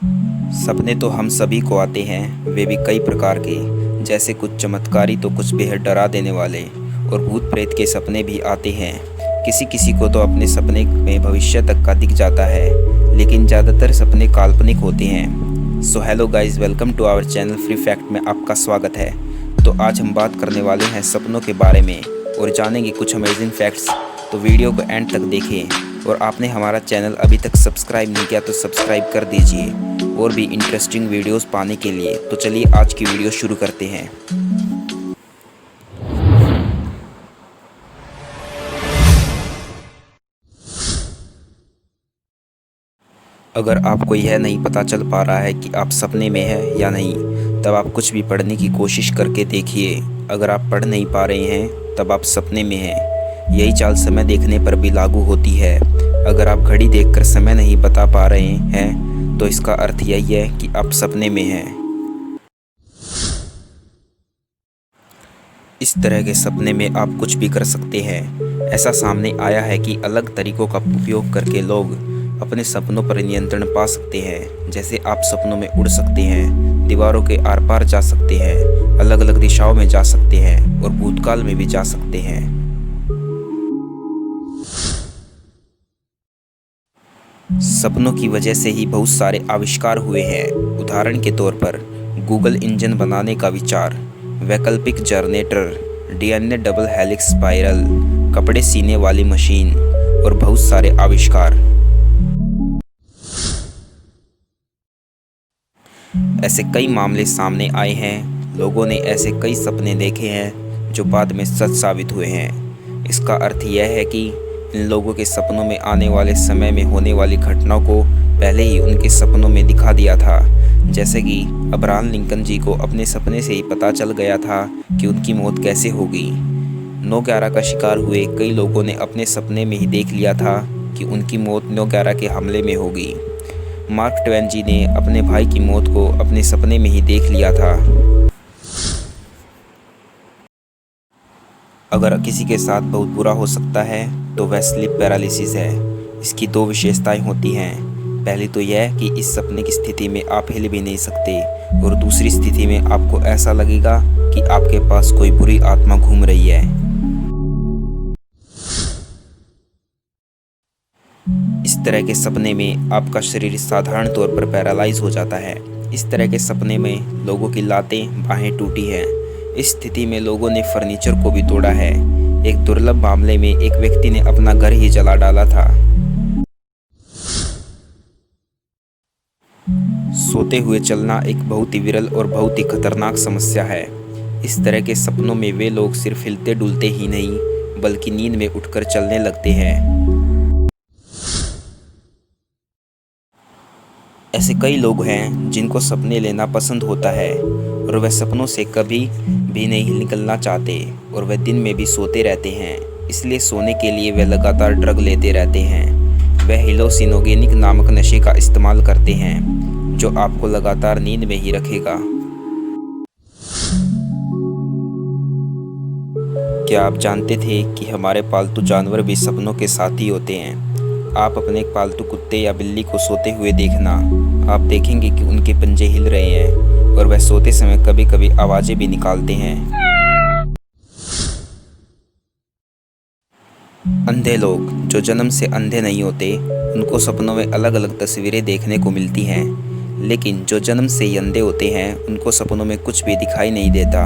सपने तो हम सभी को आते हैं, वे भी कई प्रकार के। जैसे कुछ चमत्कारी तो कुछ बेहद डरा देने वाले, और भूत प्रेत के सपने भी आते हैं। किसी किसी को तो अपने सपने में भविष्य तक का दिख जाता है, लेकिन ज़्यादातर सपने काल्पनिक होते हैं। So hello guys, welcome to our channel free fact में आपका स्वागत है। तो आज हम बात करने वाले हैं सपनों के बारे में और जानेंगे कुछ अमेजिंग फैक्ट्स। तो वीडियो को एंड तक देखें, और आपने हमारा चैनल अभी तक सब्सक्राइब नहीं किया तो सब्सक्राइब कर दीजिए और भी इंटरेस्टिंग वीडियोस पाने के लिए। तो चलिए आज की वीडियो शुरू करते हैं। अगर आपको यह नहीं पता चल पा रहा है कि आप सपने में हैं या नहीं, तब आप कुछ भी पढ़ने की कोशिश करके देखिए। अगर आप पढ़ नहीं पा रहे हैं तब आप सपने में हैं। यही चाल समय देखने पर भी लागू होती है। अगर आप घड़ी देखकर समय नहीं बता पा रहे हैं तो इसका अर्थ यही है कि आप सपने में हैं। इस तरह के सपने में आप कुछ भी कर सकते हैं। ऐसा सामने आया है कि अलग तरीकों का उपयोग करके लोग अपने सपनों पर नियंत्रण पा सकते हैं। जैसे आप सपनों में उड़ सकते हैं, दीवारों के आर पार जा सकते हैं, अलग अलग दिशाओं में जा सकते हैं और भूतकाल में भी जा सकते हैं। सपनों की वजह से ही बहुत सारे आविष्कार हुए हैं। उदाहरण के तौर पर गूगल इंजन बनाने का विचार, वैकल्पिक generator, DNA double helix spiral, कपड़े सीने वाली मशीन और बहुत सारे आविष्कार। ऐसे कई मामले सामने आए हैं। लोगों ने ऐसे कई सपने देखे हैं जो बाद में सच साबित हुए हैं। इसका अर्थ यह है कि इन लोगों के सपनों में आने वाले समय में होने वाली घटनाओं को पहले ही उनके सपनों में दिखा दिया था। जैसे कि अब्राहम लिंकन जी को अपने सपने से ही पता चल गया था कि उनकी मौत कैसे होगी। 9/11 का शिकार हुए कई लोगों ने अपने सपने में ही देख लिया था कि उनकी मौत 9/11 के हमले में होगी। मार्क ट्वेन जी ने अपने भाई की मौत को अपने सपने में ही देख लिया था। अगर किसी के साथ बहुत बुरा हो सकता है तो वह स्लीप पैरालिसिस है। इसकी दो विशेषताएं होती हैं। पहली तो यह कि इस सपने की स्थिति में आप हिल भी नहीं सकते, और दूसरी स्थिति में आपको ऐसा लगेगा कि आपके पास कोई बुरी आत्मा घूम रही है। इस तरह के सपने में आपका शरीर साधारण तौर पर पैरालाइज हो जाता है। इस तरह के सपने में लोगों की लातें बाहें टूटी हैं। इस स्थिति में लोगों ने फर्नीचर को भी तोड़ा है। एक दुर्लभ मामले में एक व्यक्ति ने अपना घर ही जला डाला था। सोते हुए चलना एक बहुत ही विरल और बहुत ही खतरनाक समस्या है। इस तरह के सपनों में वे लोग सिर्फ हिलते डुलते ही नहीं बल्कि नींद में उठकर चलने लगते हैं। ऐसे कई लोग हैं जिनको सपने लेना पसंद होता है और वह सपनों से कभी भी नहीं निकलना चाहते, और वह दिन में भी सोते रहते हैं। इसलिए सोने के लिए वह लगातार ड्रग लेते रहते हैं। वह हेलुसिनोजेनिक नामक नशे का इस्तेमाल करते हैं जो आपको लगातार नींद में ही रखेगा। क्या आप जानते थे कि हमारे पालतू जानवर भी सपनों के साथी होते हैं? आप अपने पालतू कुत्ते या बिल्ली को सोते हुए देखना, आप देखेंगे कि उनके पंजे हिल रहे हैं और वह सोते समय कभी कभी आवाजें भी निकालते हैं। अंधे लोग जो जन्म से अंधे नहीं होते, उनको सपनों में अलग अलग तस्वीरें देखने को मिलती हैं, लेकिन जो जन्म से ही अंधे होते हैं उनको सपनों में कुछ भी दिखाई नहीं देता।